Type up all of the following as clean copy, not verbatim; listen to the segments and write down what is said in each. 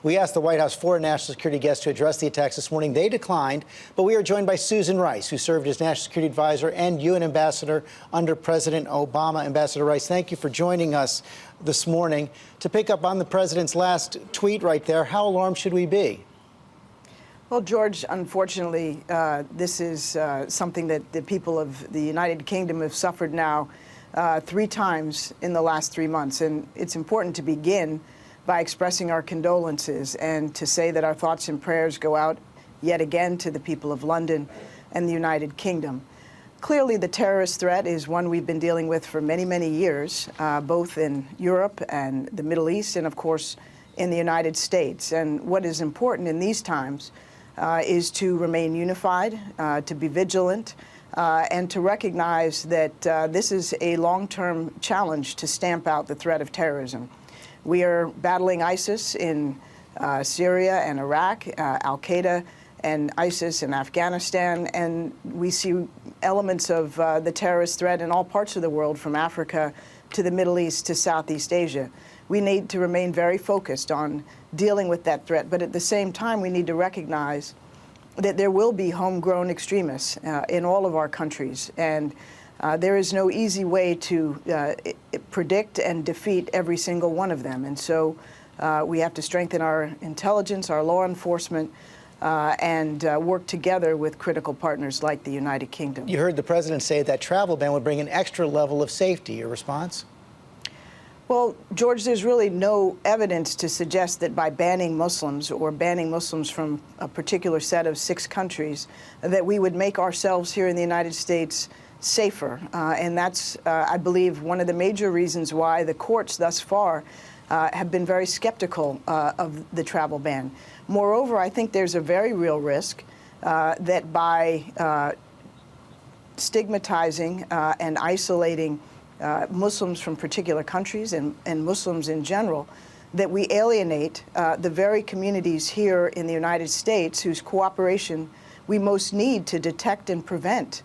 We asked the White House foreign national security guests to address the attacks this morning. They declined, but we are joined by Susan Rice, who served as national security advisor and UN ambassador under President Obama. Ambassador Rice, thank you for joining us this morning. To pick up on the president's last tweet right there, how alarmed should we be? Well, George, unfortunately, this is something that the people of the United Kingdom have suffered now 3 times in the last 3 months. And it's important to begin by expressing our condolences and to say that our thoughts and prayers go out yet again to the people of London and the United Kingdom. Clearly, the terrorist threat is one we've been dealing with for many, many years, both in Europe and the Middle East and, of course, in the United States. And what is important in these times is to remain unified, to be vigilant, and to recognize that this is a long-term challenge to stamp out the threat of terrorism. We are battling ISIS in Syria and Iraq, al-Qaeda and ISIS in Afghanistan, and we see elements of the terrorist threat in all parts of the world, from Africa to the Middle East to Southeast Asia. We need to remain very focused on dealing with that threat, but at the same time, we need to recognize that there will be homegrown extremists in all of our countries, and there is no easy way to predict and defeat every single one of them. And so we have to strengthen our intelligence, our law enforcement, and work together with critical partners like the United Kingdom. You heard the president say that travel ban would bring an extra level of safety. Your response? Well, George, there's really no evidence to suggest that by banning Muslims or banning Muslims from a particular set of 6 countries, that we would make ourselves here in the United States safer. And that's, I believe, one of the major reasons why the courts thus far have been very skeptical of the travel ban. Moreover, I think there's a very real risk that by stigmatizing and isolating Muslims from particular countries and Muslims in general, that we alienate the very communities here in the United States whose cooperation we most need to detect and prevent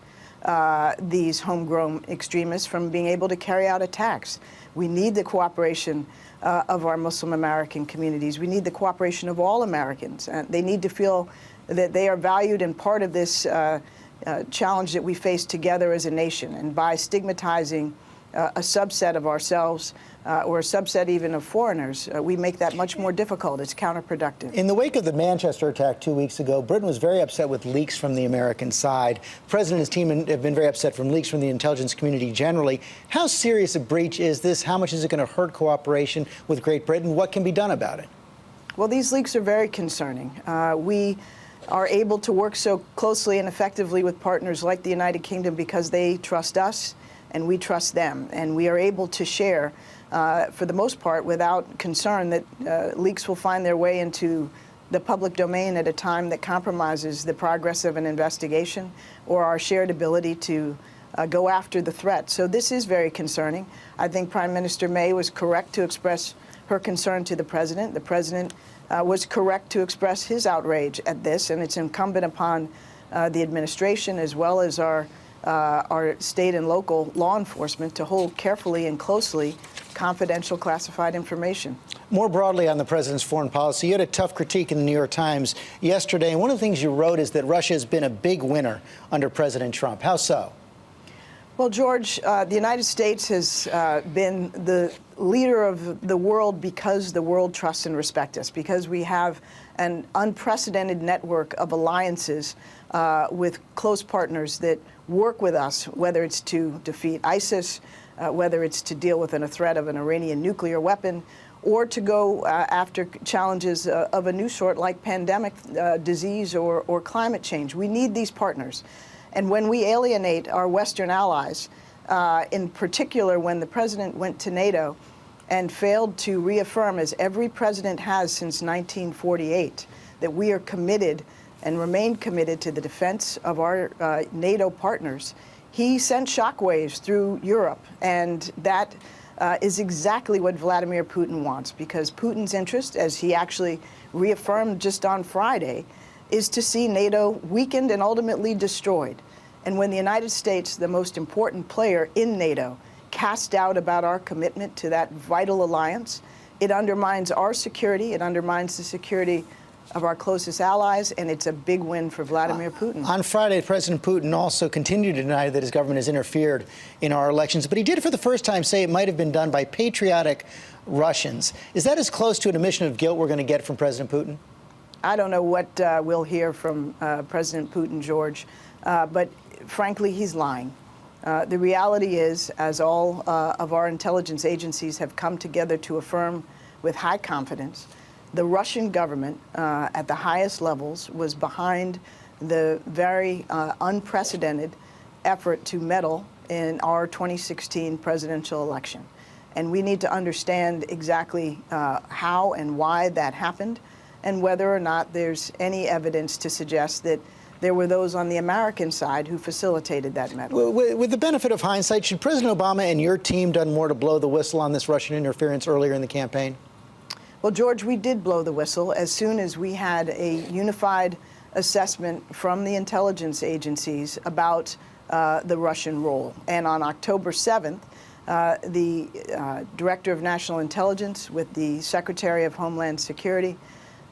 these homegrown extremists from being able to carry out attacks. We need the cooperation of our Muslim American communities. We need the cooperation of all Americans. They need to feel that they are valued and part of this challenge that we face together as a nation. And by stigmatizing a subset of ourselves or a subset even of foreigners, we make that much more difficult. It's counterproductive. In the wake of the Manchester attack 2 weeks ago, Britain was very upset with leaks from the American side. The president and his team have been very upset from leaks from the intelligence community generally. How serious a breach is this? How much is it going to hurt cooperation with Great Britain? What can be done about it? Well, these leaks are very concerning. We are able to work so closely and effectively with partners like the United Kingdom because they trust us and we trust them. And we are able to share, for the most part, without concern that leaks will find their way into the public domain at a time that compromises the progress of an investigation or our shared ability to go after the threat. So this is very concerning. I think Prime Minister May was correct to express her concern to the president. The president was correct to express his outrage at this, and it's incumbent upon the administration as well as our state and local law enforcement to hold carefully and closely confidential classified information. More broadly on the president's foreign policy, you had a tough critique in the New York Times yesterday, and one of the things you wrote is that Russia has been a big winner under President Trump. How so? Well, George, the United States has been the leader of the world because the world trusts and respects us, because we have an unprecedented network of alliances with close partners that work with us, whether it's to defeat ISIS, whether it's to deal with a threat of an Iranian nuclear weapon, or to go after challenges of a new sort like pandemic, disease, or climate change. We need these partners. And when we alienate our Western allies, in particular when the president went to NATO and failed to reaffirm, as every president has since 1948, that we are committed and remain committed to the defense of our NATO partners, he sent shockwaves through Europe. And that is exactly what Vladimir Putin wants, because Putin's interest, as he actually reaffirmed just on Friday, is to see NATO weakened and ultimately destroyed. And when the United States, the most important player in NATO, cast doubt about our commitment to that vital alliance, It undermines our security. It undermines the security of our closest allies, and it's a big win for Vladimir Putin. On Friday, President Putin also continued to deny that his government has interfered in our elections, but he did for the first time say it might have been done by patriotic Russians. Is that as close to an admission of guilt we're going to get from President Putin? I don't know what we'll hear from President Putin, George, but frankly, he's lying. The reality is, as all of our intelligence agencies have come together to affirm with high confidence, the Russian government at the highest levels was behind the very unprecedented effort to meddle in our 2016 presidential election. And we need to understand exactly how and why that happened, and whether or not there's any evidence to suggest that there were those on the American side who facilitated that meddling. With the benefit of hindsight, should President Obama and your team done more to blow the whistle on this Russian interference earlier in the campaign? Well, George, we did blow the whistle as soon as we had a unified assessment from the intelligence agencies about the Russian role. And on October 7th, the Director of National Intelligence with the Secretary of Homeland Security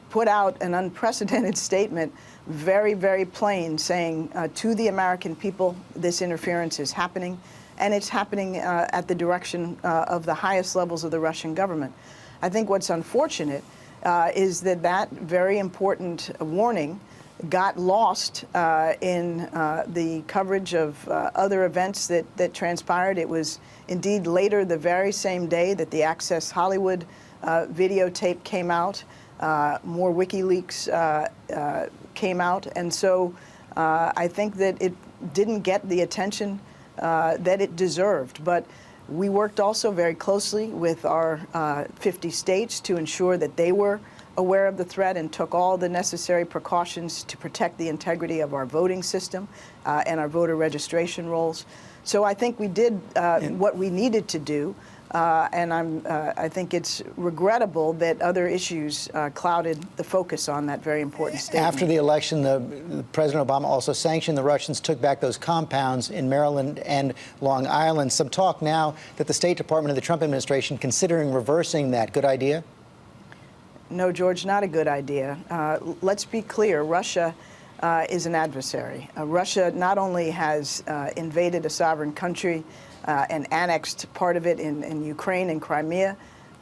put out an unprecedented statement, very, very plain, saying to the American people, this interference is happening, and it's happening at the direction of the highest levels of the Russian government. I think what's unfortunate is that that very important warning got lost in the coverage of other events that transpired. It was indeed later the very same day that the Access Hollywood videotape came out. More WikiLeaks came out. And so I think that it didn't get the attention that it deserved. But we worked also very closely with our 50 states to ensure that they were aware of the threat and took all the necessary precautions to protect the integrity of our voting system and our voter registration rolls. So I think we did what we needed to do. And I think it's regrettable that other issues clouded the focus on that very important statement. After the election, President Obama also sanctioned the Russians, took back those compounds in Maryland and Long Island. Some talk now that the State Department of the Trump administration considering reversing that. Good idea? No, George, not a good idea. Let's be clear. Russia is an adversary. Russia not only has invaded a sovereign country and annexed part of it in Ukraine and Crimea.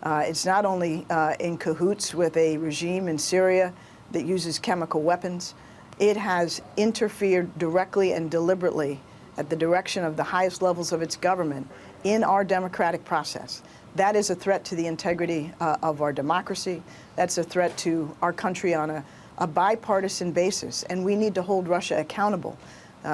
It's not only in cahoots with a regime in Syria that uses chemical weapons. It has interfered directly and deliberately at the direction of the highest levels of its government in our democratic process. That is a threat to the integrity of our democracy. That's a threat to our country on a bipartisan basis, and we need to hold Russia accountable.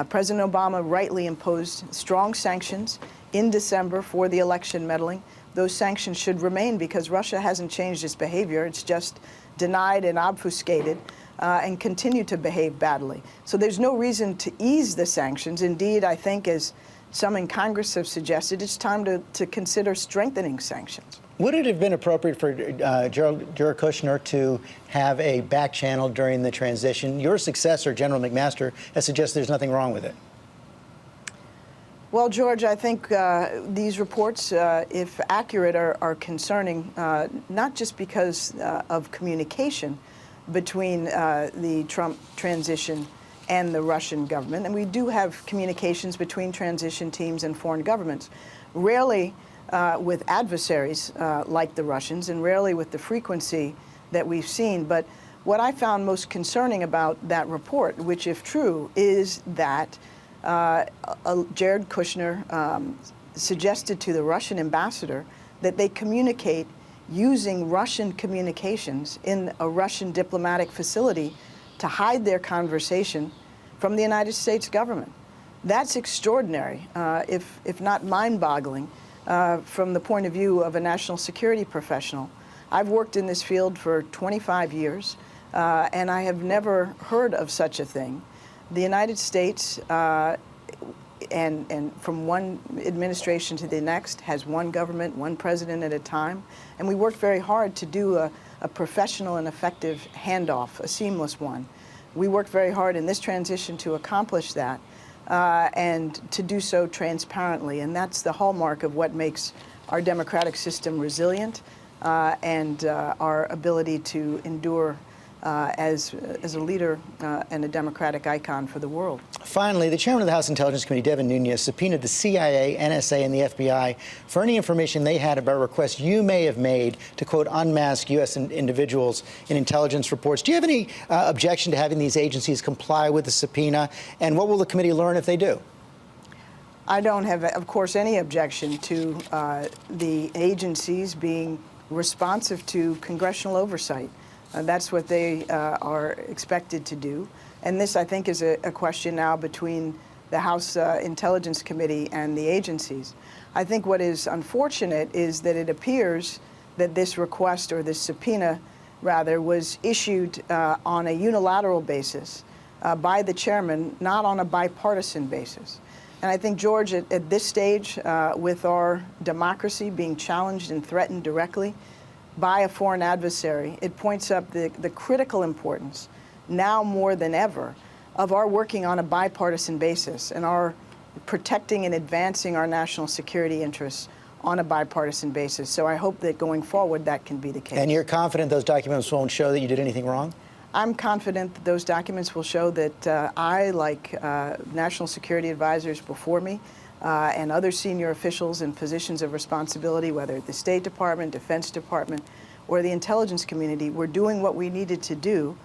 President Obama rightly imposed strong sanctions in December for the election meddling. Those sanctions should remain because Russia hasn't changed its behavior. It's just denied and obfuscated and continued to behave badly. So there's no reason to ease the sanctions. Indeed, I think, as some in Congress have suggested, it's time to consider strengthening sanctions. Would it have been appropriate for Jared Kushner to have a back channel during the transition? Your successor, General McMaster, has suggested there's nothing wrong with it. Well, George, I think these reports, if accurate, are concerning, not just because of communication between the Trump transition and the Russian government. And we do have communications between transition teams and foreign governments, rarely with adversaries like the Russians, and rarely with the frequency that we've seen. But what I found most concerning about that report, which if true, is that Jared Kushner suggested to the Russian ambassador that they communicate using Russian communications in a Russian diplomatic facility to hide their conversation from the United States government. That's extraordinary, if not mind-boggling, from the point of view of a national security professional. I've worked in this field for 25 years, and I have never heard of such a thing. The United States, and from one administration to the next, has one government, one president at a time. And we worked very hard to do a professional and effective handoff, a seamless one. We worked very hard in this transition to accomplish that and to do so transparently. And that's the hallmark of what makes our democratic system resilient and our ability to endure as a leader and a democratic icon for the world. Finally, the chairman of the House Intelligence Committee, Devin Nunes, subpoenaed the CIA, NSA, and the FBI for any information they had about requests you may have made to, quote, unmask U.S. individuals in intelligence reports. Do you have any objection to having these agencies comply with the subpoena? And what will the committee learn if they do? I don't have, of course, any objection to the agencies being responsive to congressional oversight. That's what they are expected to do. And this, I think, is a question now between the House Intelligence Committee and the agencies. I think what is unfortunate is that it appears that this request, or this subpoena, rather, was issued on a unilateral basis by the chairman, not on a bipartisan basis. And I think, George, at this stage, with our democracy being challenged and threatened directly by a foreign adversary, it points up the critical importance, now more than ever, of our working on a bipartisan basis and our protecting and advancing our national security interests on a bipartisan basis. So I hope that going forward that can be the case. And you're confident those documents won't show that you did anything wrong? I'm confident that those documents will show that I, like national security advisors before me, and other senior officials in positions of responsibility, whether at the State Department, Defense Department, or the intelligence community, were doing what we needed to do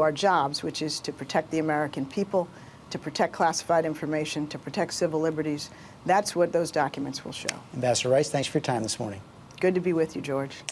our jobs, which is to protect the American people, to protect classified information, to protect civil liberties. That's what those documents will show. Ambassador Rice, thanks for your time this morning. Good to be with you, George.